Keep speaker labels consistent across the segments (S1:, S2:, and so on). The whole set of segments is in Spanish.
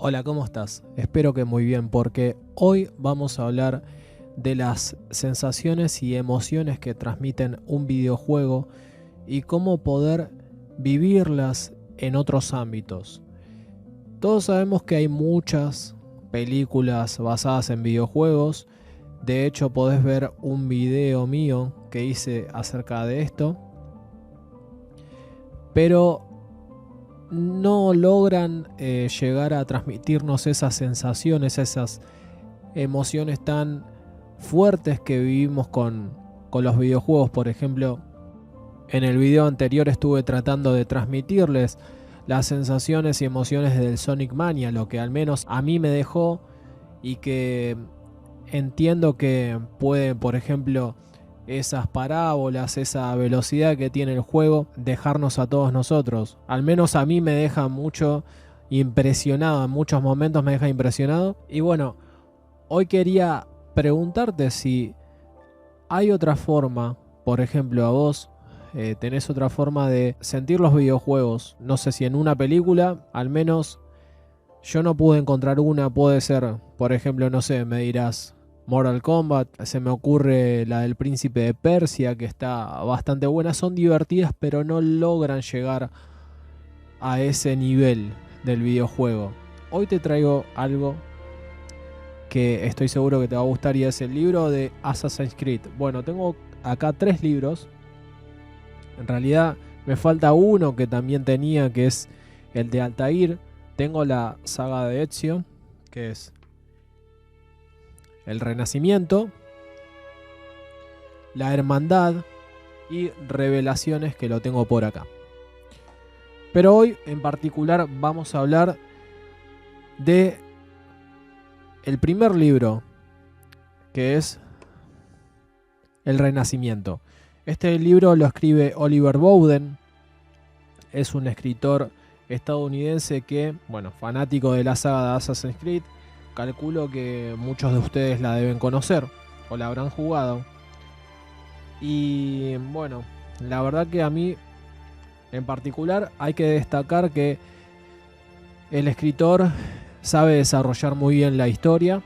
S1: Hola, ¿cómo estás? Espero que muy bien, porque hoy vamos a hablar de las sensaciones y emociones que transmiten un videojuego y cómo poder vivirlas en otros ámbitos. Todos sabemos que hay muchas películas basadas en videojuegos. De hecho, podés ver un video mío que hice acerca de esto, pero no logran llegar a transmitirnos esas sensaciones, esas emociones tan fuertes que vivimos con los videojuegos. Por ejemplo, en el video anterior estuve tratando de transmitirles las sensaciones y emociones del Sonic Mania, lo que al menos a mí me dejó, y que entiendo que puede, por ejemplo, esas parábolas, esa velocidad que tiene el juego, dejarnos a todos nosotros. Al menos a mí me deja mucho impresionado, en muchos momentos me deja impresionado. Y bueno, hoy quería preguntarte si hay otra forma, por ejemplo, a vos tenés otra forma de sentir los videojuegos. No sé si en una película, al menos yo no pude encontrar una. Puede ser, por ejemplo, no sé, me dirás Mortal Kombat, se me ocurre la del Príncipe de Persia, que está bastante buena. Son divertidas, pero no logran llegar a ese nivel del videojuego. Hoy te traigo algo que estoy seguro que te va a gustar, y es el libro de Assassin's Creed. Bueno, tengo acá 3 libros. En realidad me falta uno que también tenía, que es el de Altair. Tengo la saga de Ezio, que es el Renacimiento, la Hermandad y Revelaciones, que lo tengo por acá. Pero hoy en particular vamos a hablar de el primer libro, que es el Renacimiento. Este libro lo escribe Oliver Bowden. Es un escritor estadounidense que, bueno, fanático de la saga de Assassin's Creed. Calculo que muchos de ustedes la deben conocer o la habrán jugado. Y bueno, la verdad que a mí en particular hay que destacar que el escritor sabe desarrollar muy bien la historia.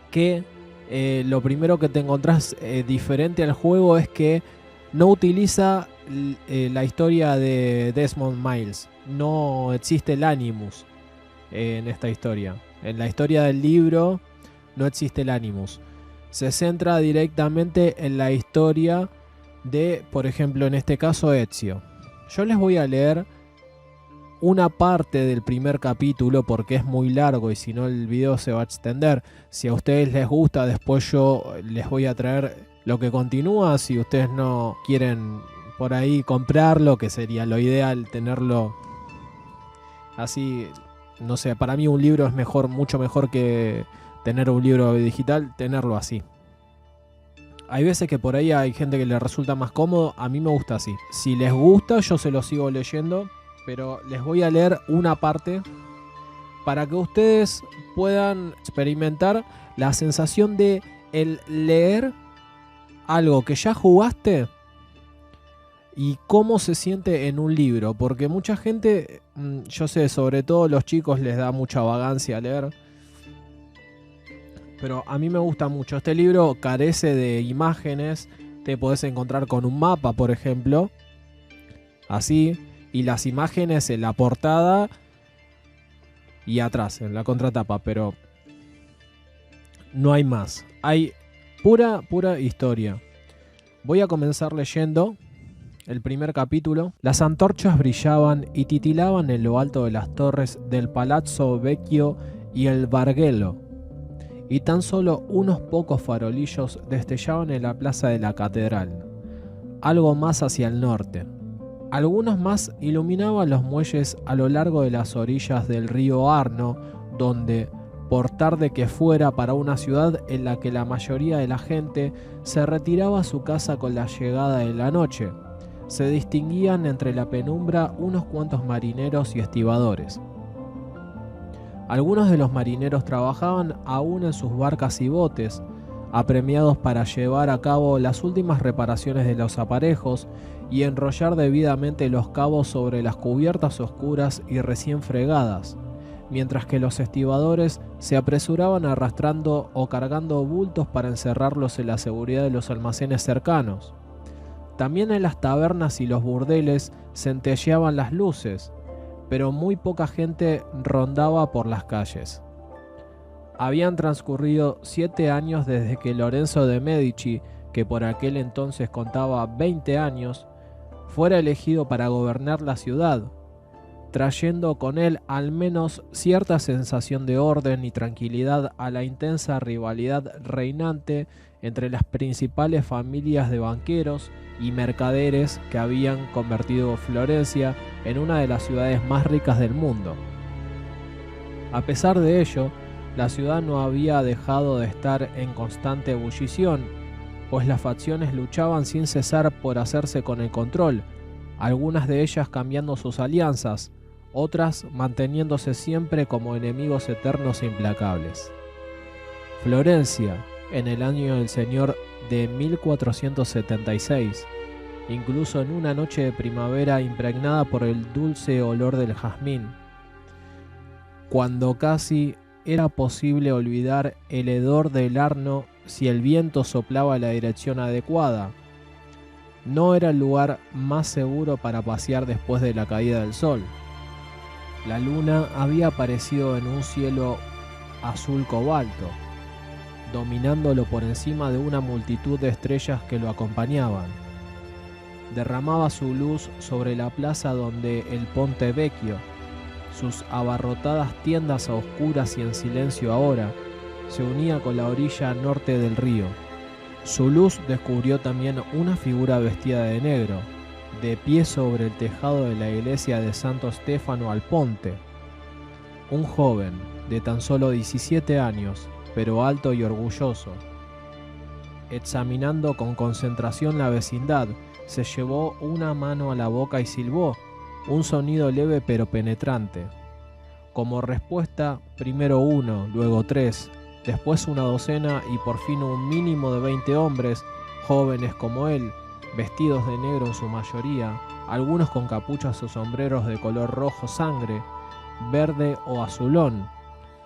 S1: Que lo primero que te encontrás diferente al juego es que no utiliza la historia de Desmond Miles. No existe el Animus en esta historia. En la historia del libro no existe el Animus. Se centra directamente en la historia de, por ejemplo, en este caso, Ezio. Yo les voy a leer una parte del primer capítulo porque es muy largo y si no el video se va a extender. Si a ustedes les gusta, después yo les voy a traer lo que continúa. Si ustedes no quieren por ahí comprarlo, que sería lo ideal tenerlo así, no sé, para mí un libro es mejor, mucho mejor que tener un libro digital, tenerlo así. Hay veces que por ahí hay gente que le resulta más cómodo, a mí me gusta así. Si les gusta, yo se lo sigo leyendo, pero les voy a leer una parte para que ustedes puedan experimentar la sensación de el leer algo que ya jugaste y cómo se siente en un libro. Porque mucha gente, yo sé, sobre todo los chicos les da mucha vagancia leer, pero a mí me gusta mucho. Este libro carece de imágenes. Te podés encontrar con un mapa, por ejemplo, así, y las imágenes en la portada y atrás, en la contratapa, pero no hay más. Hay pura historia. Voy a comenzar leyendo el primer capítulo. Las antorchas brillaban y titilaban en lo alto de las torres del Palazzo Vecchio y el Bargello, y tan solo unos pocos farolillos destellaban en la plaza de la catedral, algo más hacia el norte. Algunos más iluminaban los muelles a lo largo de las orillas del río Arno, donde, por tarde que fuera para una ciudad en la que la mayoría de la gente se retiraba a su casa con la llegada de la noche, se distinguían entre la penumbra unos cuantos marineros y estibadores. Algunos de los marineros trabajaban aún en sus barcas y botes, apremiados para llevar a cabo las últimas reparaciones de los aparejos y enrollar debidamente los cabos sobre las cubiertas oscuras y recién fregadas, mientras que los estibadores se apresuraban arrastrando o cargando bultos para encerrarlos en la seguridad de los almacenes cercanos. También en las tabernas y los burdeles centelleaban las luces, pero muy poca gente rondaba por las calles. Habían transcurrido 7 años desde que Lorenzo de Medici, que por aquel entonces contaba 20 años, fuera elegido para gobernar la ciudad, trayendo con él al menos cierta sensación de orden y tranquilidad a la intensa rivalidad reinante entre las principales familias de banqueros y mercaderes que habían convertido Florencia en una de las ciudades más ricas del mundo. A pesar de ello, la ciudad no había dejado de estar en constante ebullición, pues las facciones luchaban sin cesar por hacerse con el control, algunas de ellas cambiando sus alianzas, otras manteniéndose siempre como enemigos eternos e implacables. Florencia, en el año del Señor de 1476, incluso en una noche de primavera impregnada por el dulce olor del jazmín, cuando casi era posible olvidar el hedor del Arno si el viento soplaba en la dirección adecuada, no era el lugar más seguro para pasear después de la caída del sol. La luna había aparecido en un cielo azul cobalto, dominándolo por encima de una multitud de estrellas que lo acompañaban. Derramaba su luz sobre la plaza donde el Ponte Vecchio, sus abarrotadas tiendas a oscuras y en silencio ahora, se unía con la orilla norte del río. Su luz descubrió también una figura vestida de negro, de pie sobre el tejado de la iglesia de Santo Stefano al Ponte. Un joven de tan solo 17 años, pero alto y orgulloso. Examinando con concentración la vecindad, se llevó una mano a la boca y silbó, un sonido leve pero penetrante. Como respuesta, primero 1, luego 3, después una docena y por fin un mínimo de 20 hombres, jóvenes como él, vestidos de negro en su mayoría, algunos con capuchas o sombreros de color rojo sangre, verde o azulón,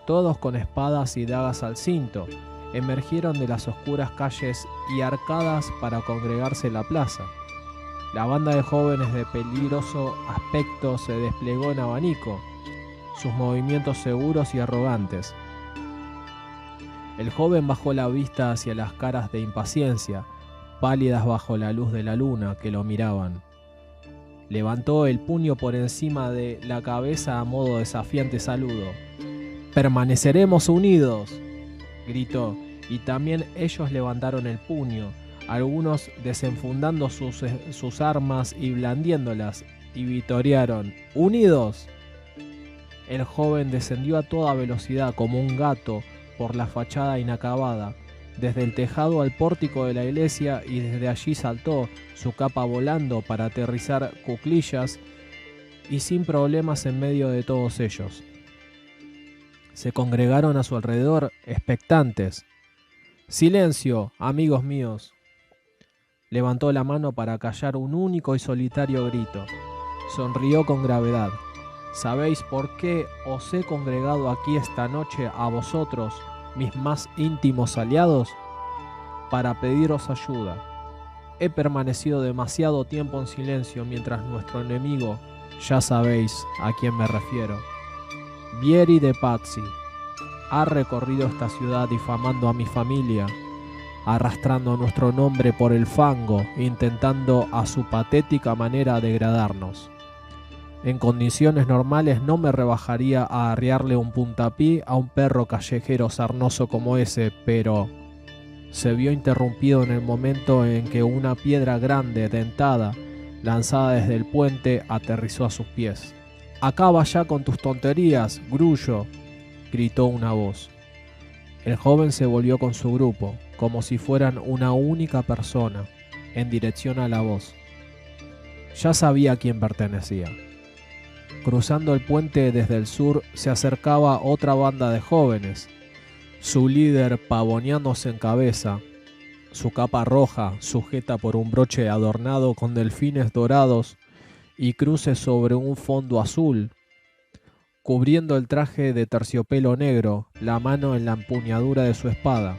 S1: todos con espadas y dagas al cinto, emergieron de las oscuras calles y arcadas para congregarse en la plaza. La banda de jóvenes de peligroso aspecto se desplegó en abanico, sus movimientos seguros y arrogantes. El joven bajó la vista hacia las caras de impaciencia, pálidas bajo la luz de la luna que lo miraban. Levantó el puño por encima de la cabeza a modo de desafiante saludo. «¡Permaneceremos unidos!», gritó, y también ellos levantaron el puño, algunos desenfundando sus armas y blandiéndolas, y vitorearon: «¡Unidos!». El joven descendió a toda velocidad como un gato por la fachada inacabada, desde el tejado al pórtico de la iglesia, y desde allí saltó, su capa volando, para aterrizar cuclillas y sin problemas en medio de todos ellos. Se congregaron a su alrededor, expectantes. «¡Silencio, amigos míos!». Levantó la mano para callar un único y solitario grito. Sonrió con gravedad. «¿Sabéis por qué os he congregado aquí esta noche a vosotros, mis más íntimos aliados? Para pediros ayuda. He permanecido demasiado tiempo en silencio mientras nuestro enemigo, ya sabéis a quién me refiero, Vieri de Pazzi, ha recorrido esta ciudad difamando a mi familia, arrastrando nuestro nombre por el fango, intentando a su patética manera degradarnos. En condiciones normales no me rebajaría a arriarle un puntapié a un perro callejero sarnoso como ese, pero se vio interrumpido en el momento en que una piedra grande, dentada, lanzada desde el puente, aterrizó a sus pies. «Acaba ya con tus tonterías, grullo», gritó una voz. El joven se volvió con su grupo, como si fueran una única persona, en dirección a la voz. Ya sabía a quién pertenecía. Cruzando el puente desde el sur se acercaba otra banda de jóvenes, su líder pavoneándose en cabeza, su capa roja sujeta por un broche adornado con delfines dorados y cruces sobre un fondo azul. cubriendo el traje de terciopelo negro, la mano en la empuñadura de su espada.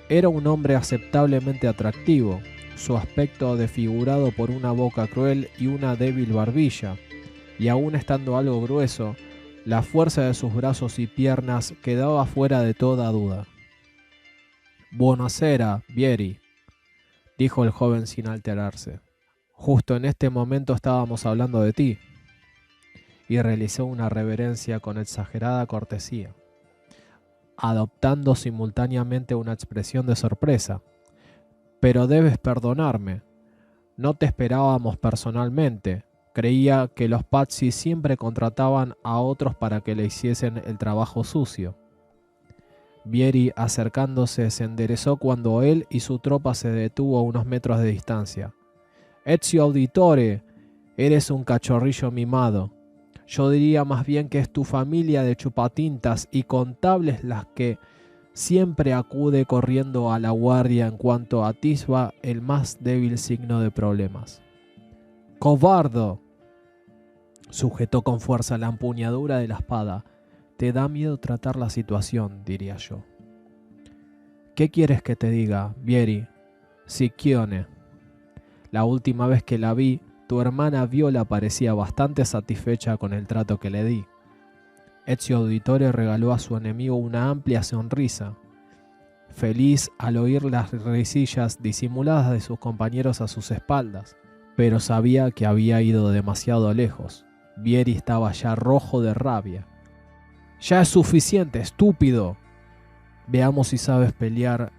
S1: Era un hombre aceptablemente atractivo, su aspecto desfigurado por una boca cruel y una débil barbilla, y aún estando algo grueso, la fuerza de sus brazos y piernas quedaba fuera de toda duda. «Buonasera, Vieri», dijo el joven sin alterarse. «Justo en este momento estábamos hablando de ti», y realizó una reverencia con exagerada cortesía, adoptando simultáneamente una expresión de sorpresa. «Pero debes perdonarme, no te esperábamos personalmente. Creía que los Pazzi siempre contrataban a otros para que le hiciesen el trabajo sucio». Vieri, acercándose, se enderezó cuando él y su tropa se detuvo a unos metros de distancia. «Ezio Auditore, eres un cachorrillo mimado. Yo diría más bien que es tu familia de chupatintas y contables las que siempre acude corriendo a la guardia en cuanto atisba el más débil signo de problemas». «¡Cobardo!», sujetó con fuerza la empuñadura de la espada. «Te da miedo tratar la situación», diría yo. «¿Qué quieres que te diga, Vieri? Sicchione. La última vez que la vi, tu hermana Viola parecía bastante satisfecha con el trato que le di». Ezio Auditore regaló a su enemigo una amplia sonrisa, feliz al oír las risillas disimuladas de sus compañeros a sus espaldas, pero sabía que había ido demasiado lejos. Vieri estaba ya rojo de rabia. «Ya es suficiente, estúpido. Veamos si sabes pelear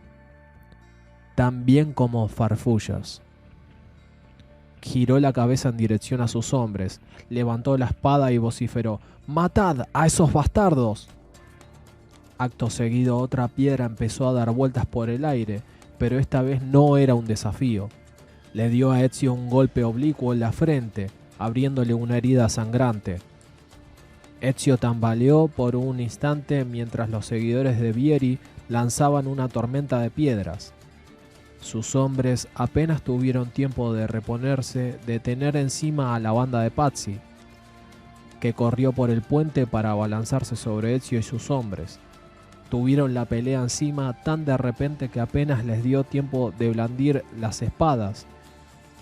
S1: tan bien como farfullas». Giró la cabeza en dirección a sus hombres, levantó la espada y vociferó: «¡Matad a esos bastardos!». Acto seguido, otra piedra empezó a dar vueltas por el aire, pero esta vez no era un desafío. Le dio a Ezio un golpe oblicuo en la frente, abriéndole una herida sangrante. Ezio tambaleó por un instante mientras los seguidores de Vieri lanzaban una tormenta de piedras. Sus hombres apenas tuvieron tiempo de reponerse de tener encima a la banda de Pazzi, que corrió por el puente para abalanzarse sobre Ezio y sus hombres. Tuvieron la pelea encima tan de repente que apenas les dio tiempo de blandir las espadas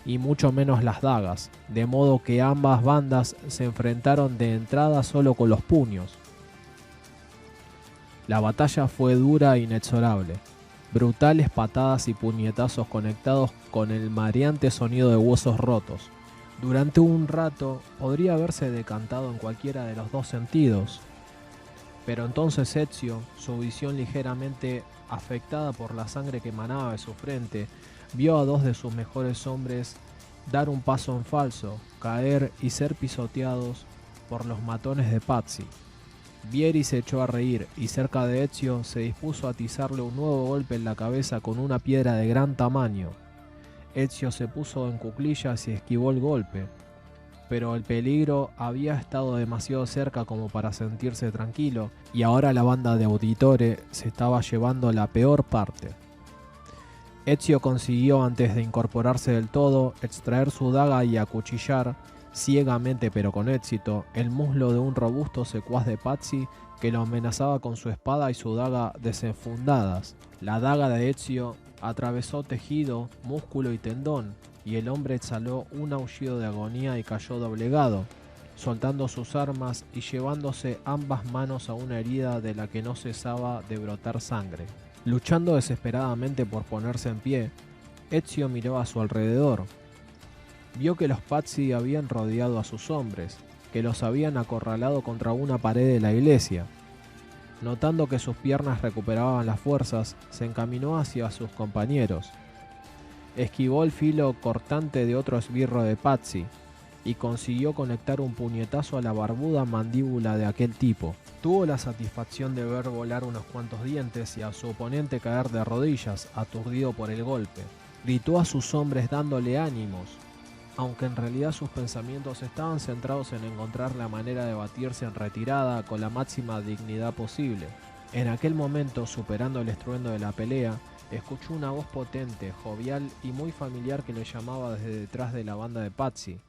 S1: y mucho menos las dagas, de modo que ambas bandas se enfrentaron de entrada solo con los puños. La batalla fue dura e inexorable. Brutales patadas y puñetazos conectados con el mareante sonido de huesos rotos. Durante un rato podría haberse decantado en cualquiera de los dos sentidos, pero entonces Ezio, su visión ligeramente afectada por la sangre que emanaba de su frente, vio a dos de sus mejores hombres dar un paso en falso, caer y ser pisoteados por los matones de Pazzi. Vieri se echó a reír y cerca de Ezio se dispuso a atizarle un nuevo golpe en la cabeza con una piedra de gran tamaño. Ezio se puso en cuclillas y esquivó el golpe, pero el peligro había estado demasiado cerca como para sentirse tranquilo, y ahora la banda de Auditore se estaba llevando la peor parte. Ezio consiguió, antes de incorporarse del todo, extraer su daga y acuchillar, ciegamente pero con éxito, el muslo de un robusto secuaz de Pazzi que lo amenazaba con su espada y su daga desenfundadas. La daga de Ezio atravesó tejido, músculo y tendón, y el hombre exhaló un aullido de agonía y cayó doblegado, soltando sus armas y llevándose ambas manos a una herida de la que no cesaba de brotar sangre. Luchando desesperadamente por ponerse en pie, Ezio miró a su alrededor. Vio que los Pazzi habían rodeado a sus hombres, que los habían acorralado contra una pared de la iglesia. Notando que sus piernas recuperaban las fuerzas, se encaminó hacia sus compañeros. Esquivó el filo cortante de otro esbirro de Pazzi y consiguió conectar un puñetazo a la barbuda mandíbula de aquel tipo. Tuvo la satisfacción de ver volar unos cuantos dientes y a su oponente caer de rodillas, aturdido por el golpe. Gritó a sus hombres dándole ánimos, aunque en realidad sus pensamientos estaban centrados en encontrar la manera de batirse en retirada con la máxima dignidad posible. En aquel momento, superando el estruendo de la pelea, escuchó una voz potente, jovial y muy familiar que le llamaba desde detrás de la banda de Pazzi.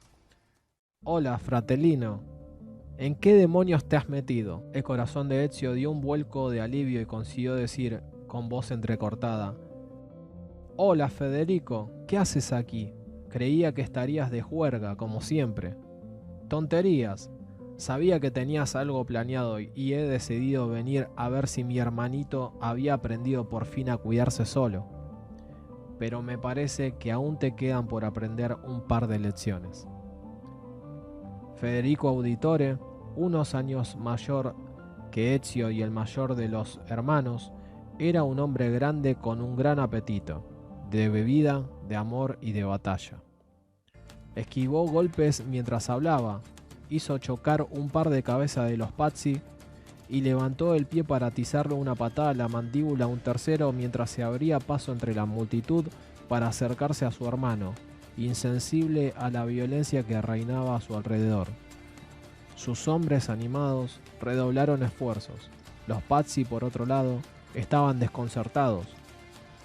S1: «Hola, fratellino». ¿En qué demonios te has metido? El corazón de Ezio dio un vuelco de alivio y consiguió decir, con voz entrecortada: Hola Federico, ¿qué haces aquí? Creía que estarías de juerga, como siempre. Tonterías. Sabía que tenías algo planeado y he decidido venir a ver si mi hermanito había aprendido por fin a cuidarse solo. Pero me parece que aún te quedan por aprender un par de lecciones. Federico Auditore, unos años mayor que Ezio y el mayor de los hermanos, era un hombre grande con un gran apetito, de bebida, de amor y de batalla. Esquivó golpes mientras hablaba, hizo chocar un par de cabezas de los Pazzi y levantó el pie para atizarle una patada a la mandíbula a un tercero mientras se abría paso entre la multitud para acercarse a su hermano, insensible a la violencia que reinaba a su alrededor. Sus hombres animados redoblaron esfuerzos. Los Pazzi, por otro lado, estaban desconcertados.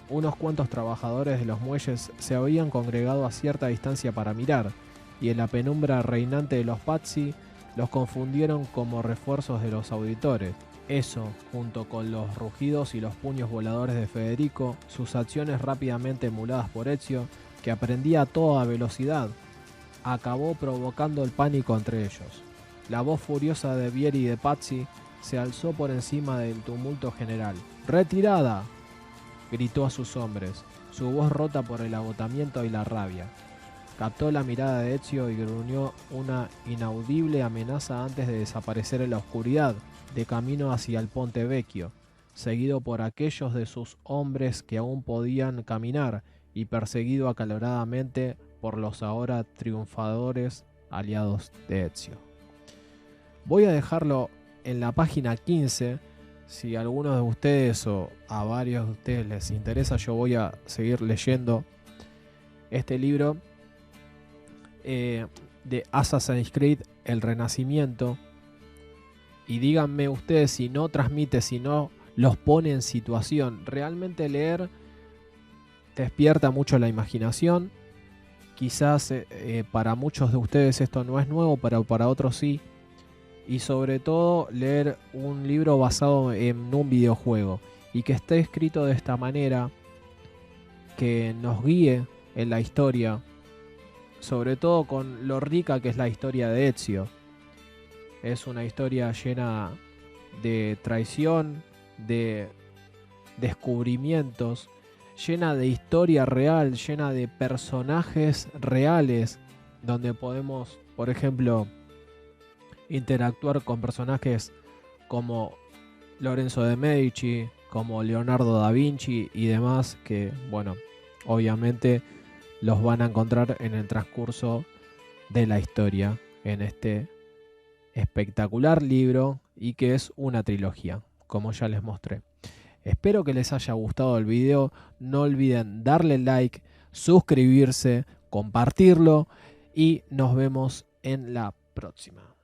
S1: Unos cuantos trabajadores de los muelles se habían congregado a cierta distancia para mirar, y en la penumbra reinante de los Pazzi los confundieron como refuerzos de los auditores. Eso, junto con los rugidos y los puños voladores de Federico, sus acciones rápidamente emuladas por Ezio, que aprendía a toda velocidad, acabó provocando el pánico entre ellos. La voz furiosa de Vieri y de Pazzi se alzó por encima del tumulto general. ¡Retirada!, gritó a sus hombres, su voz rota por el agotamiento y la rabia. Captó la mirada de Ezio y gruñó una inaudible amenaza antes de desaparecer en la oscuridad, de camino hacia el Ponte Vecchio, seguido por aquellos de sus hombres que aún podían caminar y perseguido acaloradamente por los ahora triunfadores aliados de Ezio. Voy a dejarlo en la página 15. Si a alguno de ustedes o a varios de ustedes les interesa, yo voy a seguir leyendo este libro de Assassin's Creed, El Renacimiento. Y díganme ustedes si no transmite, si no los pone en situación. Realmente leer despierta mucho la imaginación. Quizás para muchos de ustedes esto no es nuevo, pero para otros sí. Y sobre todo leer un libro basado en un videojuego y que esté escrito de esta manera, que nos guíe en la historia, sobre todo con lo rica que es la historia de Ezio. Es una historia llena de traición, de descubrimientos, llena de historia real, llena de personajes reales, donde podemos, por ejemplo, interactuar con personajes como Lorenzo de Medici, como Leonardo da Vinci y demás, que, bueno, obviamente los van a encontrar en el transcurso de la historia, en este espectacular libro, y que es una trilogía, como ya les mostré. Espero que les haya gustado el video. No olviden darle like, suscribirse, compartirlo y nos vemos en la próxima.